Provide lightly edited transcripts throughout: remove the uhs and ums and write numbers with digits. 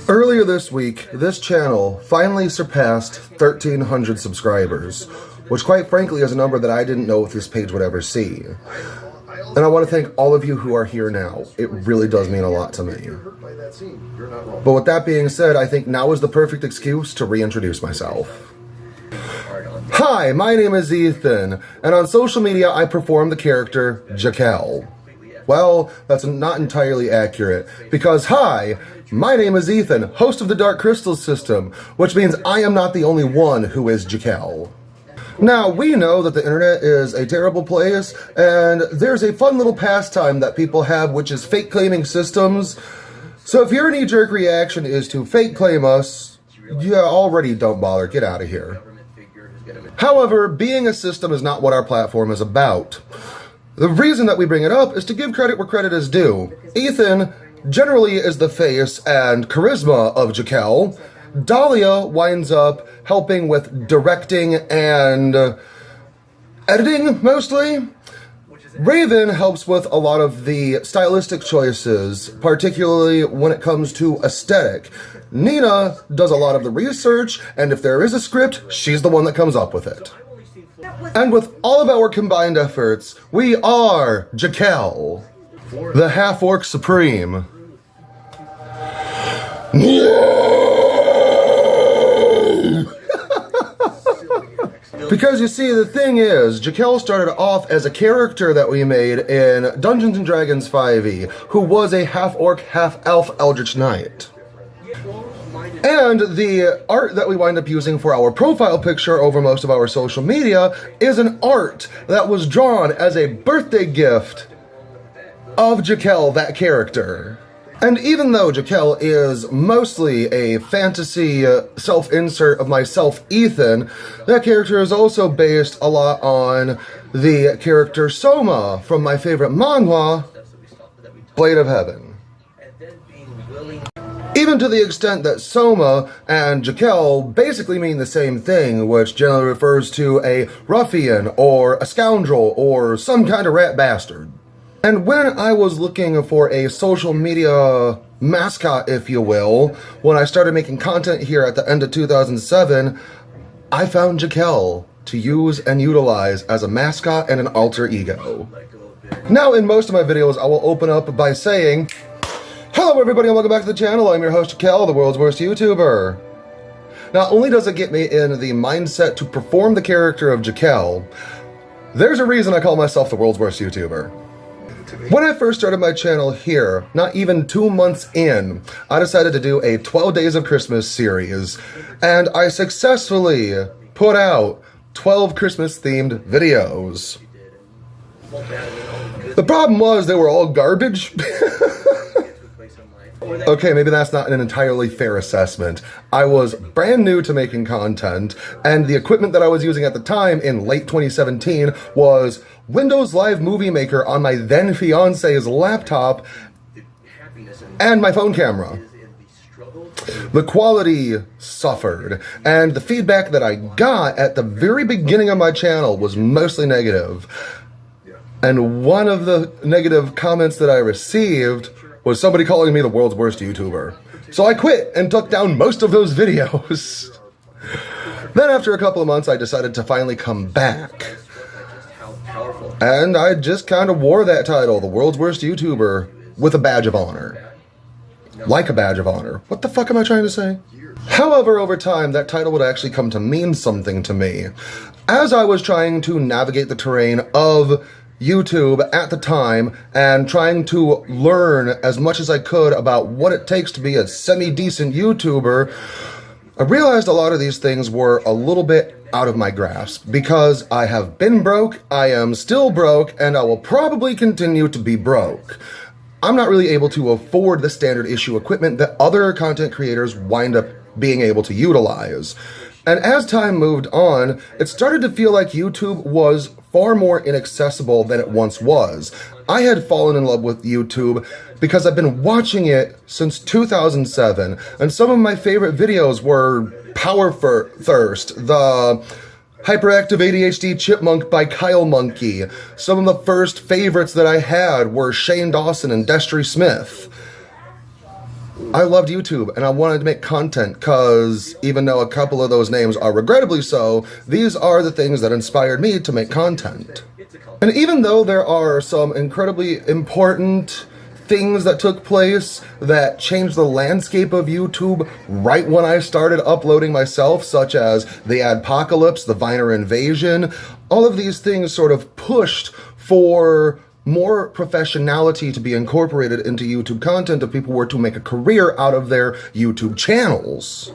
Earlier this week, this channel finally surpassed 1,300 subscribers, which quite frankly is a number that I didn't know if this page would ever see. And I want to thank all of you who are here now. It really does mean a lot to me. But with that being said, I think now is the perfect excuse to reintroduce myself. Hi, my name is Ethan, and on social media I perform the character Jakel. Well, that's not entirely accurate, because hi, my name is Ethan, host of the Dark Crystal System, which means I am not the only one who is Jakel. Now, we know that the internet is a terrible place, and there's a fun little pastime that people have, which is fake claiming systems. So if your knee-jerk reaction is to fake claim us, yeah, already don't bother, get out of here. However, being a system is not what our platform is about. The reason that we bring it up is to give credit where credit is due. Ethan generally is the face and charisma of Jakel. Dahlia winds up helping with directing and editing, mostly. Raven helps with a lot of the stylistic choices, particularly when it comes to aesthetic. Nina does a lot of the research, and if there is a script, she's the one that comes up with it. And with all of our combined efforts, we are Jakel, the half-orc supreme. Because you see, the thing is, Jakel started off as a character that we made in Dungeons & Dragons 5e, who was a half-orc, half-elf Eldritch Knight. And the art that we wind up using for our profile picture over most of our social media is an art that was drawn as a birthday gift of Jakel, that character. And even though Jakel is mostly a fantasy self-insert of myself, Ethan, that character is also based a lot on the character Soma from my favorite manhwa, Blade of Heaven. Even to the extent that Soma and Jakel basically mean the same thing, which generally refers to a ruffian or a scoundrel or some kind of rat bastard. And when I was looking for a social media mascot, if you will, when I started making content here at the end of 2007, I found Jakel to use and utilize as a mascot and an alter ego. Now, in most of my videos, I will open up by saying, hello everybody and welcome back to the channel. I'm your host Jakel, the world's worst YouTuber. Not only does it get me in the mindset to perform the character of Jakel, there's a reason I call myself the world's worst YouTuber. When I first started my channel here, not even 2 months in, I decided to do a 12 Days of Christmas series, and I successfully put out 12 Christmas-themed videos. The problem was they were all garbage. Okay, maybe that's not an entirely fair assessment. I was brand new to making content, and the equipment that I was using at the time in late 2017 was Windows Live Movie Maker on my then fiance's laptop and my phone camera. The quality suffered, and the feedback that I got at the very beginning of my channel was mostly negative. And one of the negative comments that I received was somebody calling me the world's worst YouTuber. So I quit and took down most of those videos. Then after a couple of months, I decided to finally come back. And I just kind of wore that title, the world's worst YouTuber, with a badge of honor. Like a badge of honor. What the fuck am I trying to say? However, over time, that title would actually come to mean something to me. As I was trying to navigate the terrain of YouTube at the time and trying to learn as much as I could about what it takes to be a semi-decent YouTuber, I realized a lot of these things were a little bit out of my grasp because I have been broke, I am still broke, and I will probably continue to be broke. I'm not really able to afford the standard issue equipment that other content creators wind up being able to utilize. And as time moved on, it started to feel like YouTube was far more inaccessible than it once was. I had fallen in love with YouTube because I've been watching it since 2007, and some of my favorite videos were Power Thirst, the Hyperactive ADHD Chipmunk by Kyle Monkey. Some of the first favorites that I had were Shane Dawson and Destry Smith. I loved YouTube and I wanted to make content because even though a couple of those names are regrettably so, these are the things that inspired me to make content. And even though there are some incredibly important things that took place that changed the landscape of YouTube right when I started uploading myself, such as the adpocalypse, the Viner invasion, all of these things sort of pushed for more professionality to be incorporated into YouTube content if people were to make a career out of their YouTube channels.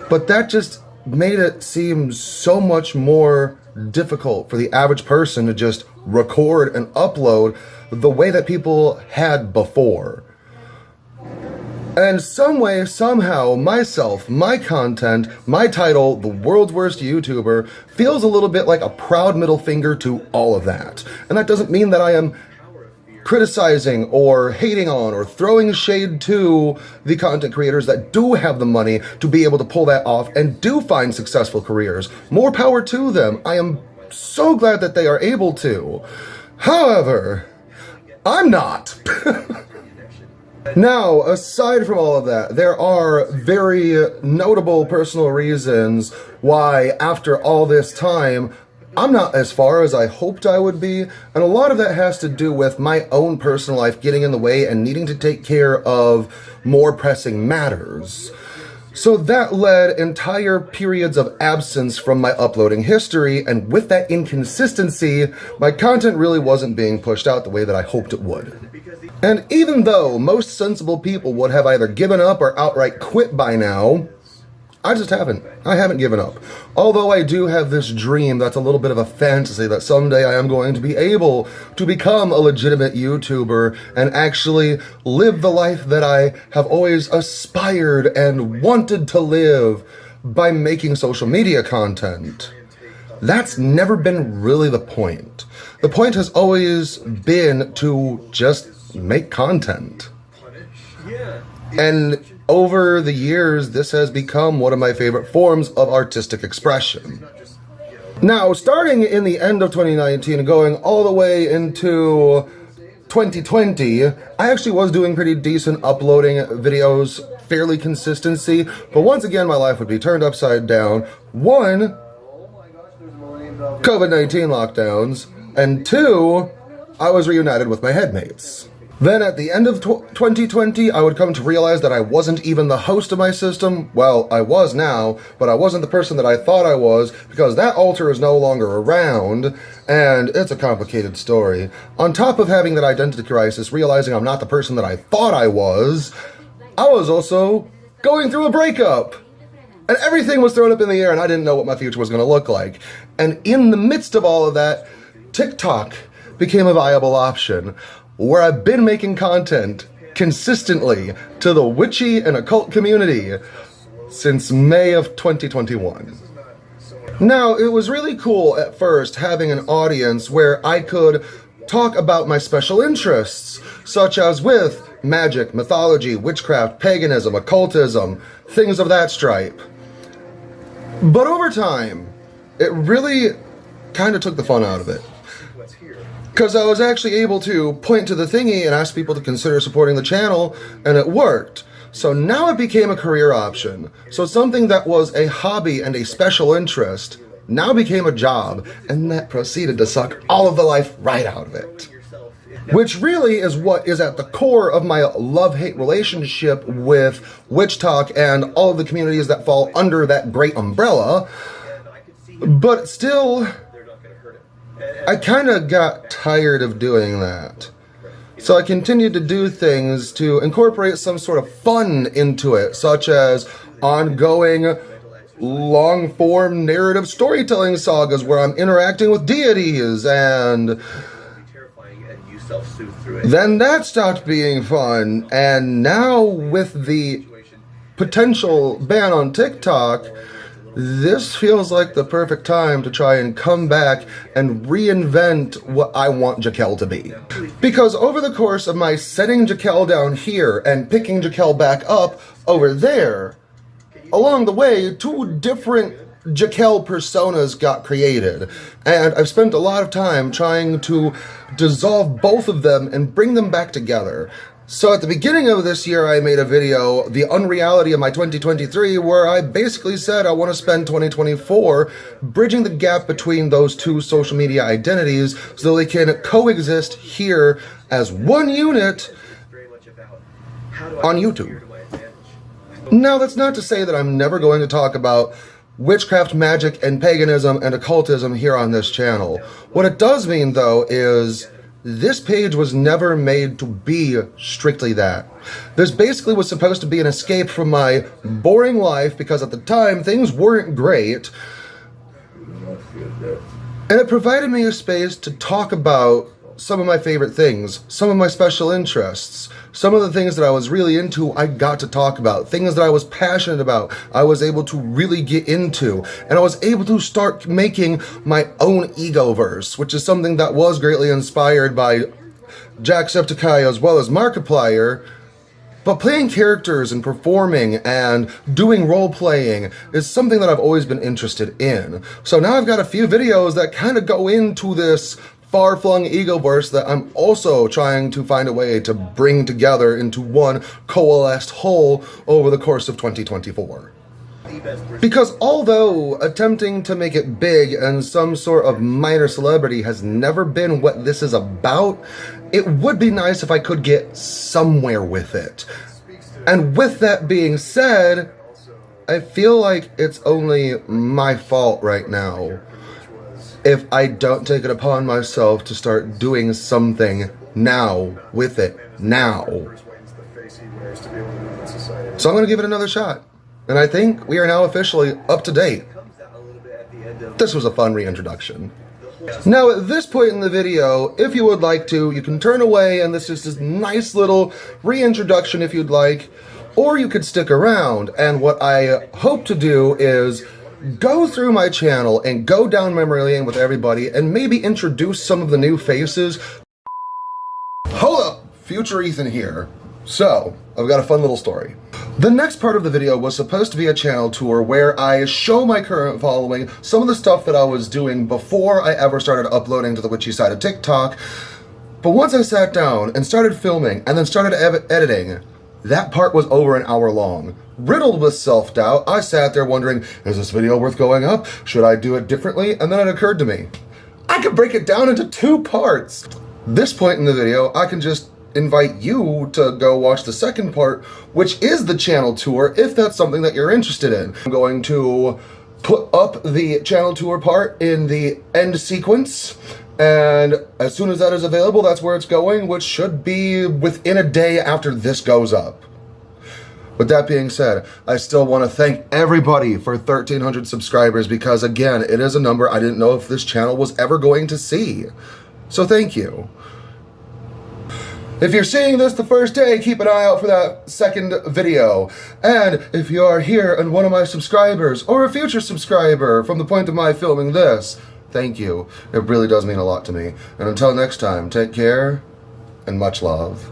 But that just made it seem so much more difficult for the average person to just record and upload the way that people had before. And some way, somehow, myself, my content, my title, The World's Worst YouTuber, feels a little bit like a proud middle finger to all of that. And that doesn't mean that I am criticizing or hating on or throwing shade to the content creators that do have the money to be able to pull that off and do find successful careers. More power to them. I am so glad that they are able to. However, I'm not. Now, aside from all of that, there are very notable personal reasons why, after all this time, I'm not as far as I hoped I would be, and a lot of that has to do with my own personal life getting in the way and needing to take care of more pressing matters. So that led entire periods of absence from my uploading history, and with that inconsistency, my content really wasn't being pushed out the way that I hoped it would. And even though most sensible people would have either given up or outright quit by now, I just haven't. I haven't given up. Although I do have this dream that's a little bit of a fantasy that someday I am going to be able to become a legitimate YouTuber and actually live the life that I have always aspired and wanted to live by making social media content. That's never been really the point. The point has always been to just make content. And over the years, this has become one of my favorite forms of artistic expression. Now, starting in the end of 2019 and going all the way into 2020, I actually was doing pretty decent uploading videos, fairly consistency, but once again, my life would be turned upside down. One, COVID-19 lockdowns, and two, I was reunited with my headmates. Then at the end of 2020, I would come to realize that I wasn't even the host of my system. Well, I was now, but I wasn't the person that I thought I was, because that altar is no longer around, and it's a complicated story. On top of having that identity crisis, realizing I'm not the person that I thought I was also going through a breakup. And everything was thrown up in the air, and I didn't know what my future was going to look like. And in the midst of all of that, TikTok became a viable option, where I've been making content consistently to the witchy and occult community since May of 2021. Now, it was really cool at first having an audience where I could talk about my special interests, such as with magic, mythology, witchcraft, paganism, occultism, things of that stripe. But over time, it really kind of took the fun out of it. Because I was actually able to point to the thingy and ask people to consider supporting the channel, and it worked. So now it became a career option. So something that was a hobby and a special interest now became a job, and that proceeded to suck all of the life right out of it. Which really is what is at the core of my love-hate relationship with Witch Talk and all of the communities that fall under that great umbrella. But still, I kind of got tired of doing that. So I continued to do things to incorporate some sort of fun into it, such as ongoing long-form narrative storytelling sagas where I'm interacting with deities, and then that stopped being fun. And now with the potential ban on TikTok, this feels like the perfect time to try and come back and reinvent what I want Jakel to be. Because over the course of my setting Jakel down here and picking Jakel back up over there, along the way, two different Jakel personas got created. And I've spent a lot of time trying to dissolve both of them and bring them back together. So at the beginning of this year, I made a video, The Unreality of My 2023, where I basically said I want to spend 2024 bridging the gap between those two social media identities so they can coexist here as one unit on YouTube. Now, that's not to say that I'm never going to talk about witchcraft, magic, and paganism and occultism here on this channel. What it does mean, though, is this page was never made to be strictly that. This basically was supposed to be an escape from my boring life because at the time things weren't great. And it provided me a space to talk about some of my favorite things, some of my special interests, some of the things that I was really into, I got to talk about. Things that I was passionate about, I was able to really get into. And I was able to start making my own egoverse, which is something that was greatly inspired by Jacksepticeye as well as Markiplier. But playing characters and performing and doing role-playing is something that I've always been interested in. So now I've got a few videos that kind of go into this far-flung egoverse that I'm also trying to find a way to bring together into one coalesced whole over the course of 2024. Because although attempting to make it big and some sort of minor celebrity has never been what this is about, it would be nice if I could get somewhere with it. And with that being said, I feel like it's only my fault right now if I don't take it upon myself to start doing something now with it now. So I'm going to give it another shot. And I think we are now officially up to date. This was a fun reintroduction. Now at this point in the video, if you would like to, you can turn away and this is this nice little reintroduction if you'd like, or you could stick around. And what I hope to do is go through my channel and go down memory lane with everybody and maybe introduce some of the new faces. Hold up, future Ethan here. So, I've got a fun little story. The next part of the video was supposed to be a channel tour where I show my current following some of the stuff that I was doing before I ever started uploading to the witchy side of TikTok. But once I sat down and started filming and then started editing, that part was over an hour long. Riddled with self-doubt, I sat there wondering, is this video worth going up? Should I do it differently? And then it occurred to me, I could break it down into 2 parts. This point in the video, I can just invite you to go watch the second part, which is the channel tour, if that's something that you're interested in. I'm going to put up the channel tour part in the end sequence, and as soon as that is available, that's where it's going, which should be within a day after this goes up. With that being said, I still want to thank everybody for 1,300 subscribers because, again, it is a number I didn't know if this channel was ever going to see. So thank you. If you're seeing this the first day, keep an eye out for that second video. And if you are here and one of my subscribers, or a future subscriber from the point of my filming this, thank you. It really does mean a lot to me. And until next time, take care and much love.